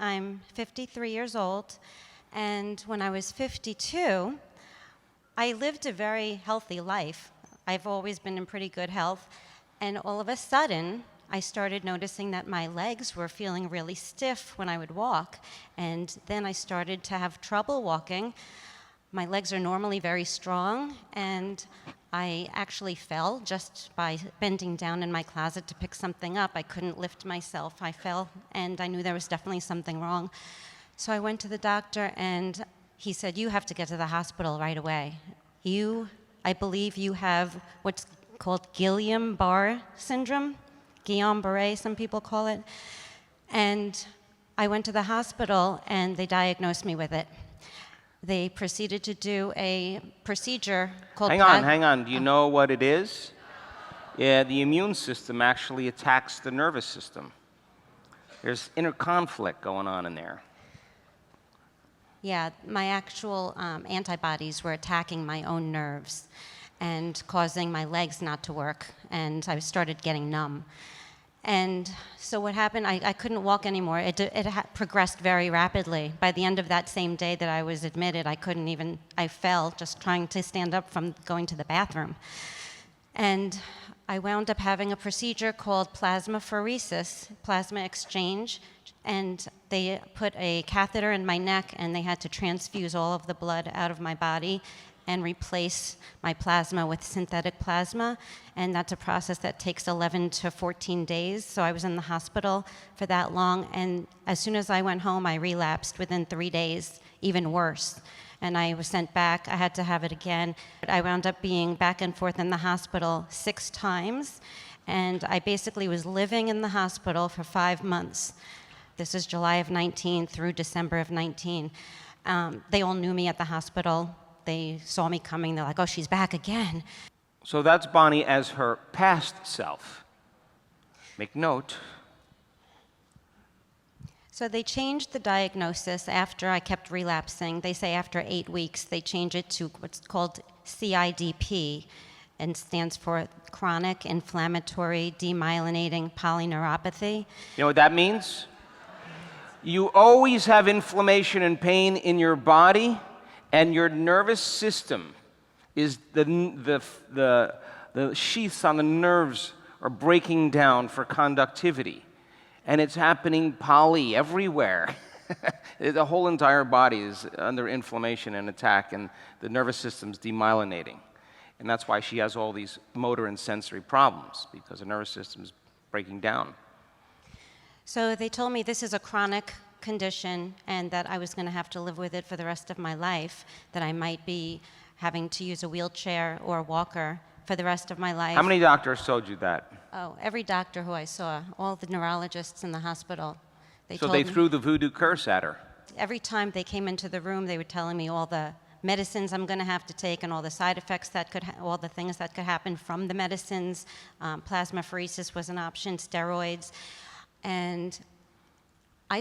I'm 53 years old, and when I was 52, I lived a very healthy life. I've always been in pretty good health, and all of a sudden, I started noticing that my legs were feeling really stiff when I would walk, and then I started to have trouble walking. My legs are normally very strong, and I actually fell just by bending down in my closet to pick something up. I couldn't lift myself. I fell, and I knew there was definitely something wrong. So I went to the doctor, and he said, "You have to get to the hospital right away. I believe you have what's called Guillain-Barre syndrome. Guillain-Barre, some people call it." And I went to the hospital, and they diagnosed me with it. They proceeded to do a procedure called... Hang on. Do you know what it is? Yeah, the immune system actually attacks the nervous system. There's inner conflict going on in there. Yeah, my actual antibodies were attacking my own nerves and causing my legs not to work, and I started getting numb. And so what happened, I couldn't walk anymore. It progressed very rapidly. By the end of that same day that I was admitted, I fell just trying to stand up from going to the bathroom. And I wound up having a procedure called plasmapheresis, plasma exchange, and they put a catheter in my neck, and they had to transfuse all of the blood out of my body and replace my plasma with synthetic plasma, and that's a process that takes 11 to 14 days, so I was in the hospital for that long, and as soon as I went home, I relapsed within 3 days, even worse, and I was sent back. I had to have it again. I wound up being back and forth in the hospital 6 times, and I basically was living in the hospital for 5 months. This is July of 19 through December of 19. They all knew me at the hospital. They saw me coming. They're like, "Oh, she's back again." So that's Bonnie as her past self. Make note. So they changed the diagnosis after I kept relapsing. They say after 8 weeks, they change it to what's called CIDP, and stands for chronic inflammatory demyelinating polyneuropathy. You know what that means? You always have inflammation and pain in your body, and your nervous system is the sheaths on the nerves are breaking down for conductivity. And it's happening everywhere. The whole entire body is under inflammation and attack, and the nervous system's demyelinating. And that's why she has all these motor and sensory problems, because the nervous system's breaking down. So they told me this is a chronic condition and that I was going to have to live with it for the rest of my life, that I might be having to use a wheelchair or a walker for the rest of my life. How many doctors told you that? Oh, every doctor who I saw, all the neurologists in the hospital. So they threw the voodoo curse at her. Every time they came into the room, they were telling me all the medicines I'm going to have to take and all the side effects all the things that could happen from the medicines. Plasmapheresis was an option, steroids, and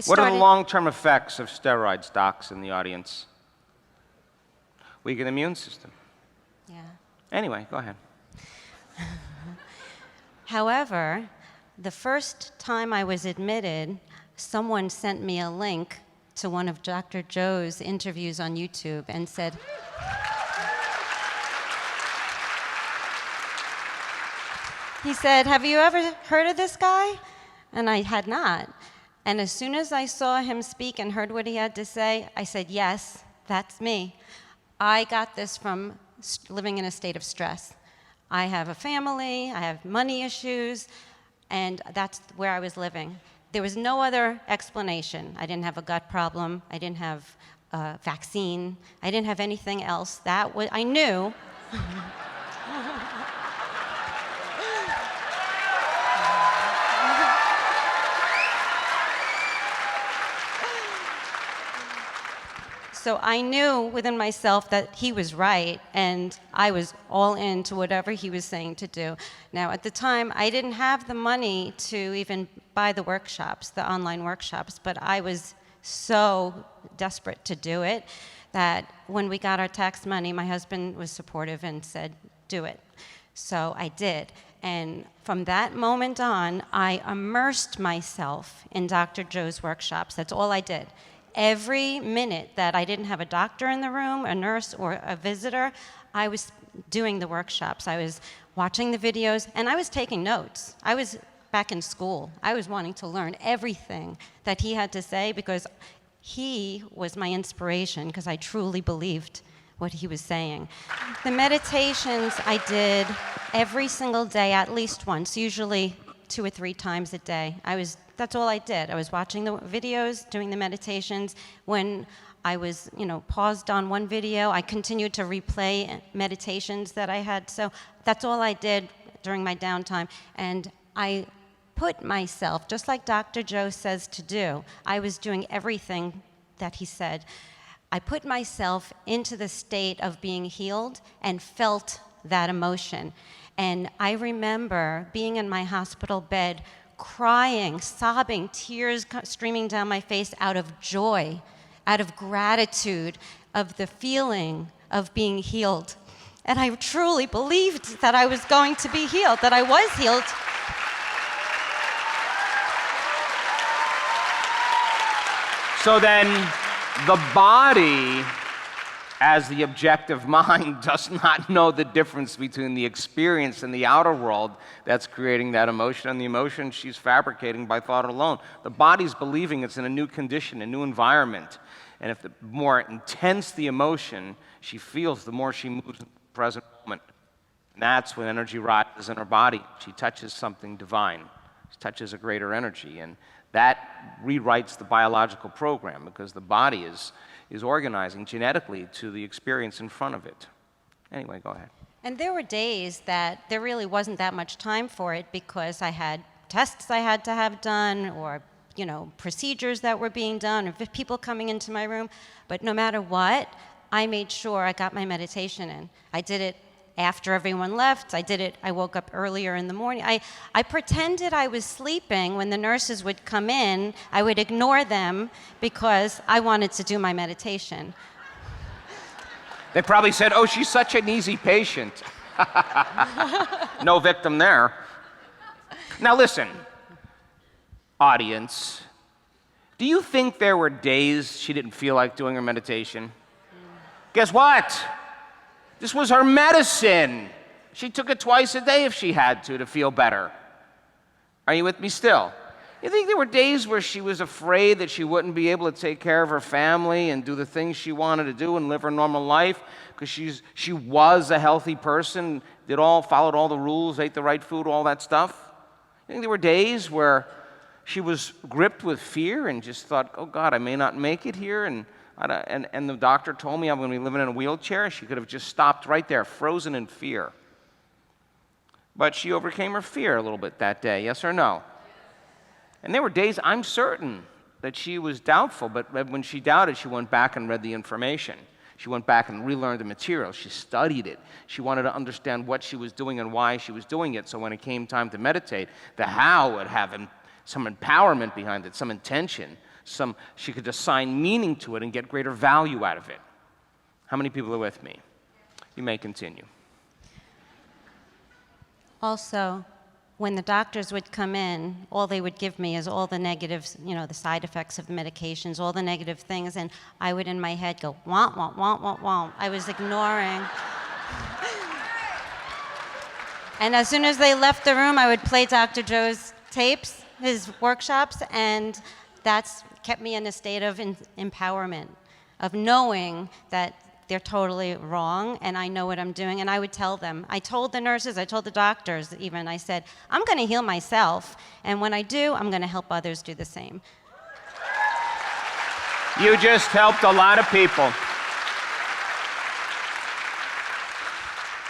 What are the long-term effects of steroids, docs, in the audience? Weaken immune system. Yeah. Anyway, go ahead. However, the first time I was admitted, someone sent me a link to one of Dr. Joe's interviews on YouTube and said, he said, "Have you ever heard of this guy?" And I had not. And as soon as I saw him speak and heard what he had to say, I said, "Yes, that's me. I got this from living in a state of stress. I have a family, I have money issues, and that's where I was living." There was no other explanation. I didn't have a gut problem. I didn't have a vaccine. I didn't have anything else. I knew. So I knew within myself that he was right, and I was all into whatever he was saying to do. Now, at the time, I didn't have the money to even buy the workshops, the online workshops, but I was so desperate to do it that when we got our tax money, my husband was supportive and said, "Do it." So I did. And from that moment on, I immersed myself in Dr. Joe's workshops. That's all I did. Every minute that I didn't have a doctor in the room, a nurse, or a visitor, I was doing the workshops. I was watching the videos, and I was taking notes. I was back in school. I was wanting to learn everything that he had to say because he was my inspiration, because I truly believed what he was saying. The meditations I did every single day, at least once, usually 2 or 3 times a day. That's all I did. I was watching the videos, doing the meditations. When I was, paused on one video, I continued to replay meditations that I had. So that's all I did during my downtime. And I put myself, just like Dr. Joe says to do, I was doing everything that he said. I put myself into the state of being healed and felt that emotion. And I remember being in my hospital bed, crying, sobbing, tears streaming down my face out of joy, out of gratitude, of the feeling of being healed. And I truly believed that I was going to be healed, that I was healed. So then, the body, as the objective mind, does not know the difference between the experience and the outer world that's creating that emotion and the emotion she's fabricating by thought alone. The body's believing it's in a new condition, a new environment. And if the more intense the emotion she feels, the more she moves in the present moment. And that's when energy rises in her body. She touches something divine. She touches a greater energy. And that rewrites the biological program, because the body is organizing genetically to the experience in front of it. Anyway, go ahead. And there were days that there really wasn't that much time for it, because I had tests I had to have done, or procedures that were being done, or people coming into my room. But no matter what, I made sure I got my meditation in. I did it after everyone left. I woke up earlier in the morning. I pretended I was sleeping when the nurses would come in. I would ignore them because I wanted to do my meditation. They probably said, "Oh, she's such an easy patient." No victim there. Now listen, audience, do you think there were days she didn't feel like doing her meditation? Guess what? This was her medicine. She took it twice a day if she had to feel better. Are you with me still? You think there were days where she was afraid that she wouldn't be able to take care of her family and do the things she wanted to do and live her normal life because she was a healthy person, followed all the rules, ate the right food, all that stuff? You think there were days where she was gripped with fear and just thought, "Oh God, I may not make it here," and the doctor told me I'm going to be living in a wheelchair? She could have just stopped right there, frozen in fear. But she overcame her fear a little bit that day, yes or no? And there were days, I'm certain, that she was doubtful, but when she doubted, she went back and read the information. She went back and relearned the material. She studied it. She wanted to understand what she was doing and why she was doing it, so when it came time to meditate, the how would have some empowerment behind it, some intention. She could assign meaning to it and get greater value out of it. How many people are with me? You may continue. Also, when the doctors would come in, all they would give me is all the negatives, the side effects of the medications, all the negative things, and I would in my head go, womp, womp, womp, womp, womp. I was ignoring. And as soon as they left the room, I would play Dr. Joe's tapes, his workshops, and that's kept me in a state of empowerment, of knowing that they're totally wrong and I know what I'm doing. And I would tell them. I told the nurses, I told the doctors even, I said, I'm going to heal myself, and when I do, I'm going to help others do the same. You just helped a lot of people.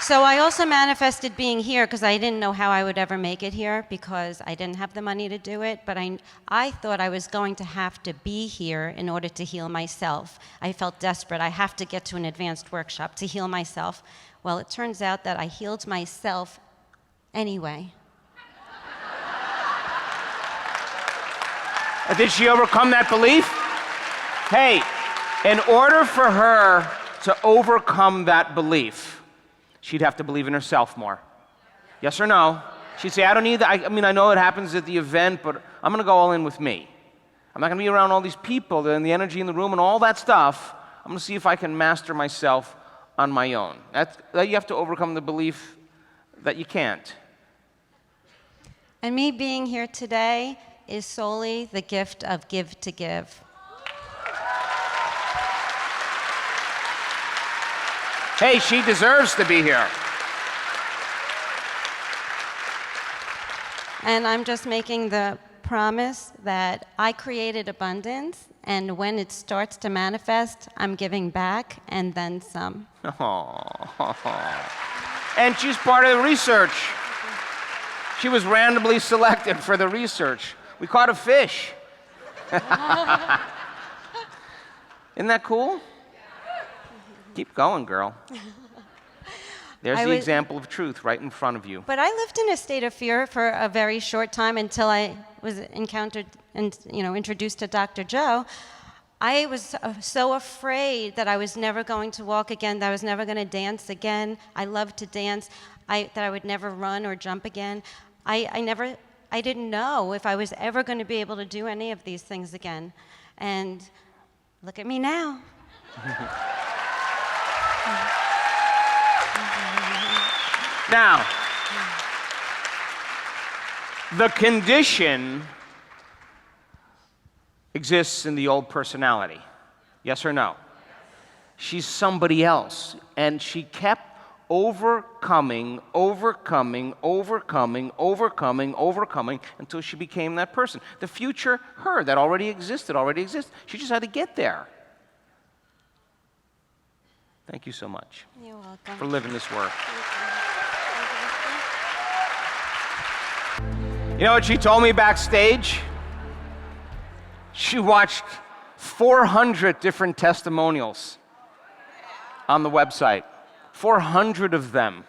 So I also manifested being here because I didn't know how I would ever make it here because I didn't have the money to do it, but I thought I was going to have to be here in order to heal myself. I felt desperate. I have to get to an advanced workshop to heal myself. Well, it turns out that I healed myself anyway. Did she overcome that belief? Hey, in order for her to overcome that belief, she'd have to believe in herself more. Yes or no? She'd say, I don't need that. I mean, I know it happens at the event, but I'm going to go all in with me. I'm not going to be around all these people and the energy in the room and all that stuff. I'm going to see if I can master myself on my own. That you have to overcome the belief that you can't. And me being here today is solely the gift of give to give. Hey, she deserves to be here. And I'm just making the promise that I created abundance, and when it starts to manifest, I'm giving back and then some. And she's part of the research. She was randomly selected for the research. We caught a fish. Isn't that cool? Keep going, girl. There's the example of truth right in front of you. But I lived in a state of fear for a very short time until I was encountered and introduced to Dr. Joe. I was so afraid that I was never going to walk again, that I was never going to dance again. I loved to dance. That I would never run or jump again. I didn't know if I was ever going to be able to do any of these things again. And look at me now. Now, the condition exists in the old personality. Yes or no? She's somebody else, and she kept overcoming until she became that person. The future her that already existed. She just had to get there. Thank you so much. You're welcome. For living this work. You know what she told me backstage? She watched 400 different testimonials on the website. 400 of them,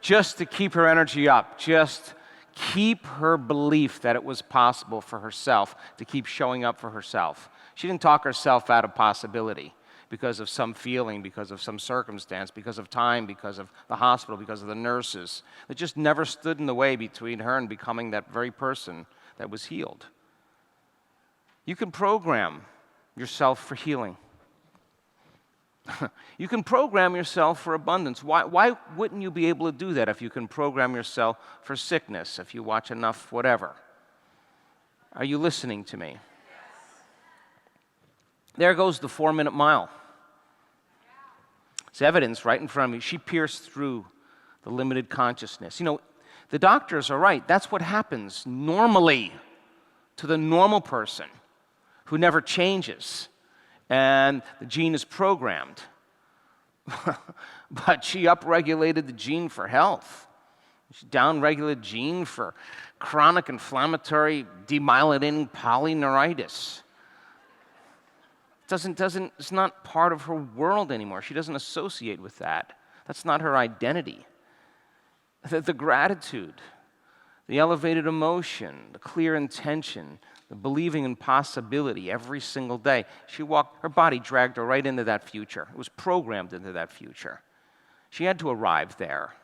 just to keep her energy up, just keep her belief that it was possible for herself to keep showing up for herself. She didn't talk herself out of possibility because of some feeling, because of some circumstance, because of time, because of the hospital, because of the nurses. It just never stood in the way between her and becoming that very person that was healed. You can program yourself for healing. You can program yourself for abundance. Why wouldn't you be able to do that if you can program yourself for sickness, if you watch enough whatever? Are you listening to me? There goes the 4-minute mile. It's evidence right in front of me. She pierced through the limited consciousness. You know, the doctors are right. That's what happens normally to the normal person who never changes. And the gene is programmed. But she upregulated the gene for health. She downregulated the gene for chronic inflammatory demyelinating polyneuritis. It's not part of her world anymore. She doesn't associate with that. That's not her identity. The gratitude, the elevated emotion, the clear intention, the believing in possibility every single day. Her body dragged her right into that future. It was programmed into that future. She had to arrive there.